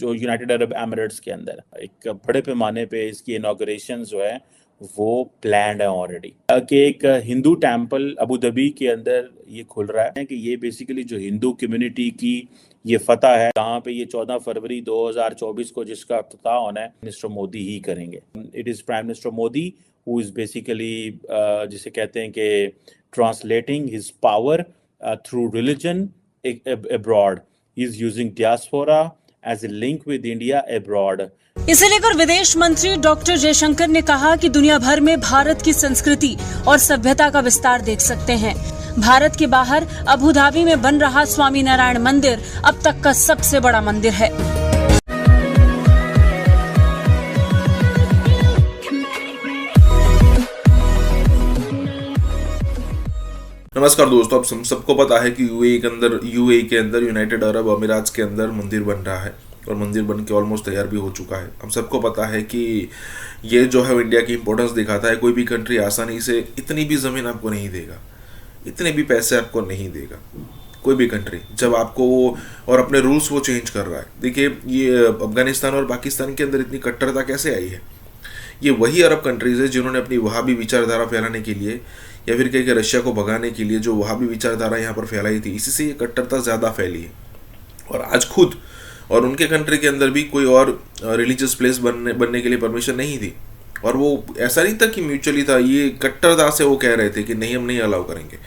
जो United Arab Emirates के अंदर एक बड़े पैमाने पे इसकी इनॉग्रेशन जो है वो प्लान्ड है ऑलरेडी। कि एक हिंदू टेम्पल अबू धाबी के अंदर ये खुल रहा है कि ये बेसिकली जो हिंदू कम्युनिटी की ये फतह है, जहाँ पे ये 14 फरवरी 2024 को जिसका इफ्तिताह होना है मिनिस्टर मोदी ही करेंगे। It is prime minister Modi who is basically जिसे कहते हैं कि translating his power through religion abroad. He is using diaspora as a link with India abroad. इसे लेकर विदेश मंत्री डॉक्टर जयशंकर ने कहा कि दुनिया भर में भारत की संस्कृति और सभ्यता का विस्तार देख सकते हैं। भारत के बाहर अबू धाबी में बन रहा स्वामी नारायण मंदिर अब तक का सबसे बड़ा मंदिर है। नमस्कार दोस्तों, आप सबको पता है कि यूएई के अंदर यूनाइटेड अरब अमीरात के अंदर मंदिर बन रहा है और मंदिर बन के ऑलमोस्ट तैयार भी हो चुका है। हम सबको पता है कि ये जो है इंडिया की इंपॉर्टेंस दिखाता है। कोई भी कंट्री आसानी से इतनी भी ज़मीन आपको नहीं देगा, इतने भी पैसे आपको नहीं देगा कोई भी कंट्री, जब आपको वो और अपने रूल्स वो चेंज कर रहा है। देखिए, ये अफगानिस्तान और पाकिस्तान के अंदर इतनी कट्टरता कैसे आई है? ये वही अरब कंट्रीज़ है जिन्होंने अपनी वहाबी विचारधारा फैलाने के लिए या फिर कहीं रशिया को भगाने के लिए जो वहाबी विचारधारा यहाँ पर फैलाई थी, इसी से ये कट्टरता ज़्यादा फैली है। और आज खुद और उनके कंट्री के अंदर भी कोई और रिलीजियस प्लेस बनने के लिए परमिशन नहीं थी, और वो ऐसा नहीं था कि म्यूचुअली था, ये कट्टरता से वो कह रहे थे कि नहीं, हम नहीं अलाउ करेंगे,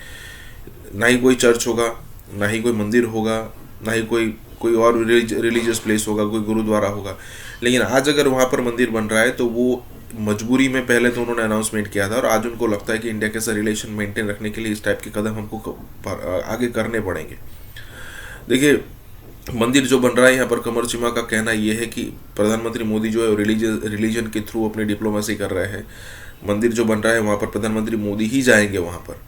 ना ही कोई चर्च होगा, ना ही कोई मंदिर होगा, ना ही कोई और रिलीजियस प्लेस होगा, कोई गुरुद्वारा होगा। लेकिन आज अगर वहाँ पर मंदिर बन रहा है तो वो मजबूरी में पहले तो उन्होंने अनाउंसमेंट किया था, और आज उनको लगता है कि इंडिया के साथ रिलेशन मेंटेन रखने के लिए इस टाइप के कदम हमको आगे करने पड़ेंगे। देखिए, मंदिर जो बन रहा है यहाँ पर, कमर चिमा का कहना ये है कि प्रधानमंत्री मोदी जो है रिलीजन के थ्रू अपनी डिप्लोमेसी कर रहे हैं। मंदिर जो बन रहा है वहाँ पर प्रधानमंत्री मोदी ही जाएंगे वहाँ पर,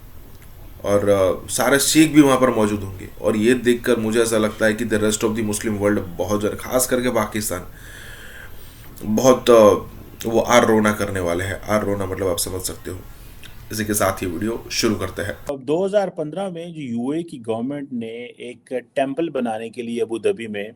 और सारे सिख भी वहाँ पर मौजूद होंगे। और ये देखकर मुझे ऐसा लगता है कि the rest of the Muslim world बहुत ज़्यादा, खास करके पाकिस्तान, बहुत वो आर रोना करने वाले हैं। आर रोना मतलब आप समझ सकते हो। इसी के साथ ही वीडियो शुरू करते हैं। अब 2015 में जो यूएई की गवर्नमेंट ने एक टेंपल बनाने के लिए अबू धाबी में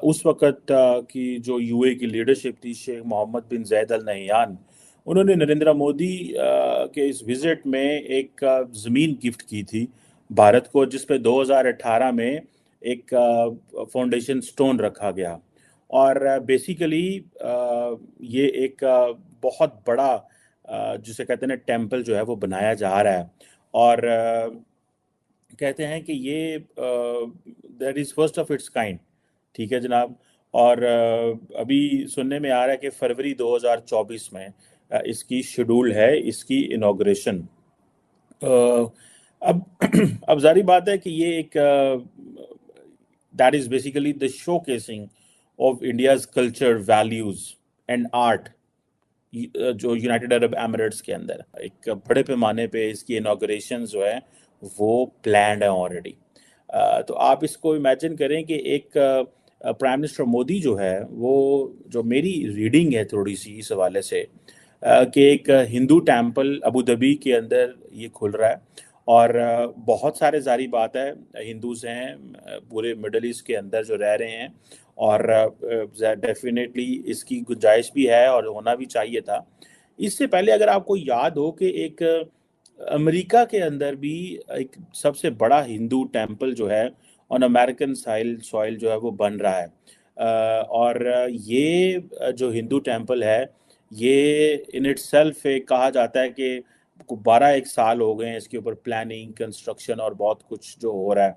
उस वक़्त की जो यूएई की लीडरशिप थी, शेख मोहम्मद बिन ज़ायद अल नहयान, उन्होंने नरेंद्र मोदी के इस विज़िट में एक ज़मीन गिफ्ट की थी भारत को, जिस पे 2018 में एक फाउंडेशन स्टोन रखा गया। और बेसिकली ये एक बहुत बड़ा जिसे कहते हैं ना टेंपल जो है वो बनाया जा रहा है। और कहते हैं कि ये that is first of its kind. ठीक है जनाब। और अभी सुनने में आ रहा है कि फरवरी 2024 में इसकी शेड्यूल है, इसकी इनॉग्रेशन। अब जारी बात है कि ये एक that is basically the showcasing of India's culture, values and art जो यूनाइटेड अरब एमिरेट्स के अंदर एक बड़े पैमाने पे इसकी इनॉग्रेशन जो है वो प्लान्ड है ऑलरेडी। तो आप इसको इमेजिन करें कि एक प्राइम मिनिस्टर मोदी जो है वो, जो मेरी रीडिंग है थोड़ी सी इस हवाले से, कि एक हिंदू टेम्पल अबू धाबी के अंदर ये खुल रहा है। और बहुत सारे जारी बात है हिंदूज़ हैं पूरे मिडल ईस्ट के अंदर जो रह रहे हैं, और डेफिनेटली इसकी गुंजाइश भी है और होना भी चाहिए था। इससे पहले अगर आपको याद हो कि एक अमेरिका के अंदर भी एक सबसे बड़ा हिंदू टेंपल जो है ऑन अमेरिकन सॉइल जो है वो बन रहा है। और ये जो हिंदू टेंपल है ये इन इटसेल्फ एक कहा जाता है कि 12-1 साल हो गए हैं इसके ऊपर प्लानिंग, कंस्ट्रक्शन और बहुत कुछ जो हो रहा है।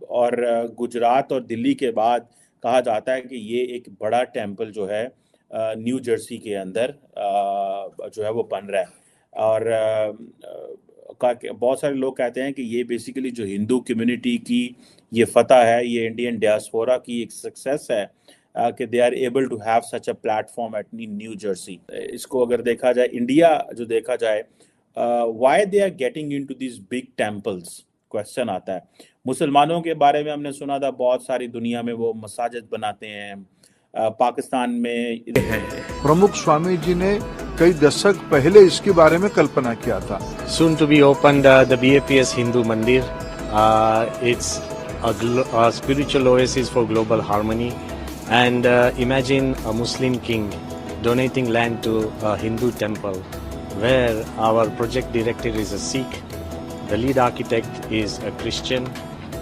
और गुजरात और दिल्ली के बाद कहा जाता है कि ये एक बड़ा टेंपल जो है न्यू जर्सी के अंदर जो है वो बन रहा है। और बहुत सारे लोग कहते हैं कि ये बेसिकली जो हिंदू कम्युनिटी की ये फतह है, ये इंडियन डियास्पोरा की एक सक्सेस है कि they are able to have such a platform at New Jersey. इसको अगर देखा जाए, इंडिया जो देखा जाए, why they are getting into this big temples, question आता है। मुसलमानों के बारे में हमने सुना था, बहुत सारी दुनिया में वो मसाजिद बनाते हैं। पाकिस्तान में प्रमुख स्वामी जी ने कई दशक पहले इसके बारे में कल्पना किया था। Soon to be opened the BAPS Hindu Mandir. It's a spiritual oasis for global harmony. And imagine a Muslim king donating land to a Hindu temple, where our project director is a Sikh, the lead architect is a Christian,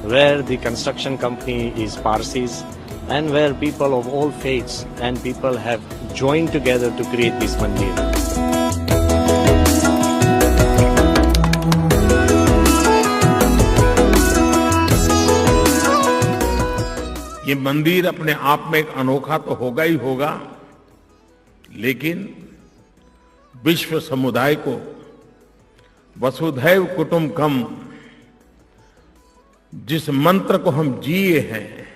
where the construction company is Parsis, and where people of all faiths and people have joined together to create this mandir. ये मंदिर अपने आप में एक अनोखा तो होगा ही होगा, लेकिन विश्व समुदाय को वसुधैव कुटुंबकम जिस मंत्र को हम जिए हैं,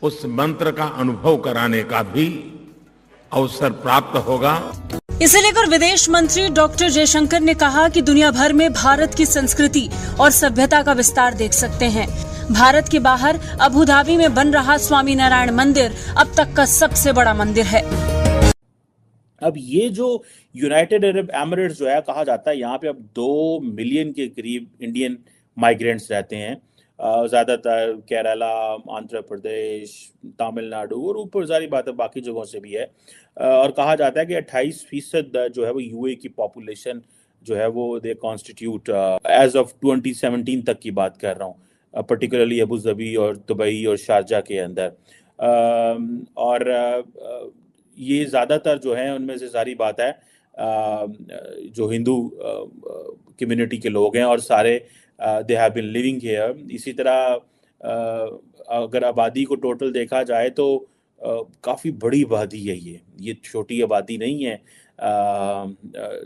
उस मंत्र का अनुभव कराने का भी अवसर प्राप्त होगा। इसे लेकर विदेश मंत्री डॉक्टर जयशंकर ने कहा कि दुनिया भर में भारत की संस्कृति और सभ्यता का विस्तार देख सकते हैं। भारत के बाहर अबू धाबी में बन रहा स्वामी नारायण मंदिर अब तक का सबसे बड़ा मंदिर है। अब ये जो यूनाइटेड अरब एमिरेट्स जो है, कहा जाता है यहाँ पे अब 2 मिलियन के करीब इंडियन माइग्रेंट्स रहते हैं, ज़्यादातर केरला, आंध्र प्रदेश, तमिलनाडु और ऊपर सारी बातें बाकी जगहों से भी है। और कहा जाता है कि 28% जो है वो यूए की पॉपुलेशन जो है वो दे कॉन्स्टिट्यूट, एज ऑफ 2017 तक की बात कर रहा हूँ, पर्टिकुलरली अबू धाबी और दुबई और शारजा के अंदर। और ये ज़्यादातर जो है उनमें से सारी बात है जो हिंदू कम्युनिटी के लोग हैं और सारे they have been living here. इसी तरह अगर आबादी को टोटल देखा जाए तो काफ़ी बड़ी आबादी है, ये छोटी आबादी नहीं है,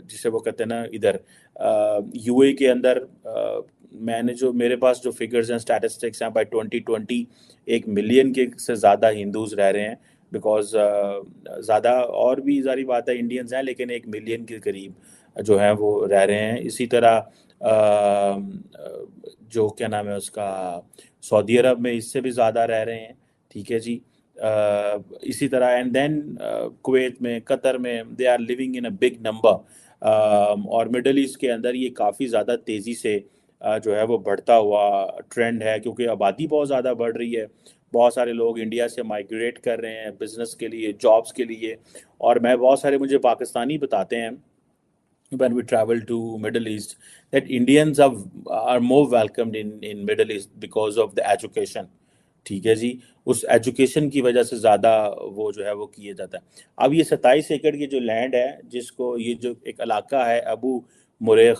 जिसे वो कहते हैं ना इधर यूए के अंदर। मेरे पास जो फिगर्स हैं, स्टैटिस्टिक्स हैं, बाय 2020 1 मिलियन के से ज़्यादा हिंदूज़ रह रहे हैं, बिकॉज ज़्यादा और भी सारी बात है इंडियंस हैं, लेकिन 1 मिलियन के करीब जो है वो रह रहे हैं। इसी तरह जो क्या नाम है उसका, सऊदी अरब में इससे भी ज़्यादा रह रहे हैं, ठीक है जी। इसी तरह एंड देन कुवैत में, कतर में, they are living in a big number. और मिडल ईस्ट के अंदर ये काफ़ी ज़्यादा तेज़ी से जो है वो बढ़ता हुआ ट्रेंड है, क्योंकि आबादी बहुत ज़्यादा बढ़ रही है। बहुत सारे लोग इंडिया से माइग्रेट कर रहे हैं बिजनेस के लिए, जॉब्स के लिए। और बहुत सारे मुझे पाकिस्तानी बताते हैं when we travel to Middle East that Indians are more welcomed in Middle East because of the education, ठीक है जी। उस एजुकेशन की वजह से ज़्यादा वो जो है वो किए जाता है। अब ये 27 एकड़ की जो लैंड है, जिसको ये जो एक इलाका है अबू मुरेख,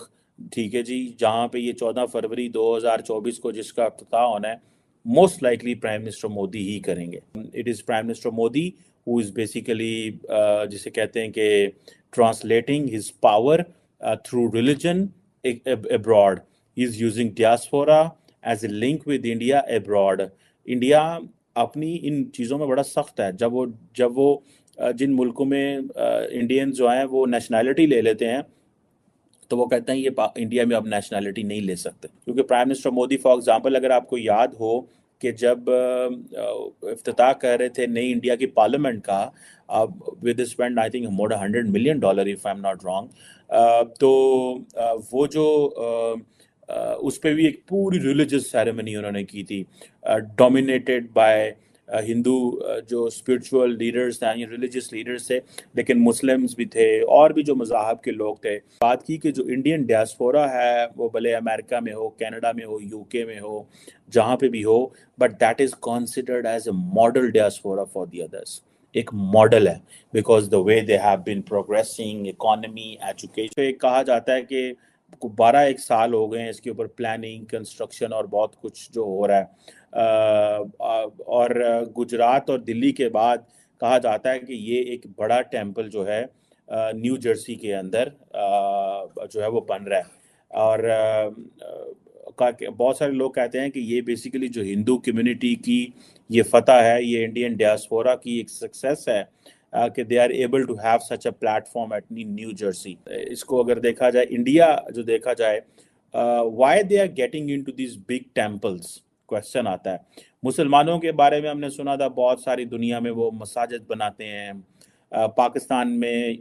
ठीक है जी, जहाँ पे ये 14 फरवरी 2024 को जिसका इफ्तिताह होना है, most likely prime minister Modi ही करेंगे। It is prime minister Modi who is basically जिसे कहते हैं कि translating his power through religion abroad. He is using diaspora as a link with India abroad. India अपनी इन चीज़ों में बड़ा सख्त है। जब वो जिन मुल्कों में इंडियन जो हैं वो नेशनैलिटी ले लेते हैं, तो वो कहते हैं ये इंडिया में अब नेशनैलिटी नहीं ले सकते। क्योंकि prime minister Modi for example, अगर आपको याद हो कि जब इफ्तिताह कर रहे थे नई इंडिया की पार्लियामेंट का, with spend I think more $100 million if I am not wrong, तो वो जो उस पर भी एक पूरी रिलीजियस सेरेमनी उन्होंने की थी, डोमिनेटेड बाय हिंदू जो स्पिरिचुअल लीडर्स थे, ये रिलीजियस लीडर्स थे, लेकिन मुस्लिम्स भी थे और भी जो मज़ाहब के लोग थे। बात की कि जो इंडियन डियास्पोरा है वो भले अमेरिका में हो, कनाडा में हो, यूके में हो, जहाँ पे भी हो, but that is considered as a model diaspora for the others. एक मॉडल है because the way they have been progressing, economy, education. कहा जाता है कि 12 साल हो गए हैं इसके ऊपर प्लानिंग, कंस्ट्रक्शन और बहुत कुछ जो हो रहा है। और गुजरात और दिल्ली के बाद कहा जाता है कि ये एक बड़ा टेम्पल जो है न्यू जर्सी के अंदर जो है वो बन रहा है। और बहुत सारे लोग कहते हैं कि ये बेसिकली जो हिंदू कम्युनिटी की ये फतह है, ये इंडियन डियास्पोरा की एक सक्सेस है कि they are able to have such a platform at New Jersey. इसको अगर देखा जाए, इंडिया जो देखा जाए, why they are getting into this big temples, question आता है। मुसलमानों के बारे में हमने सुना था बहुत सारी दुनिया में वो मसाजिद बनाते हैं, पाकिस्तान में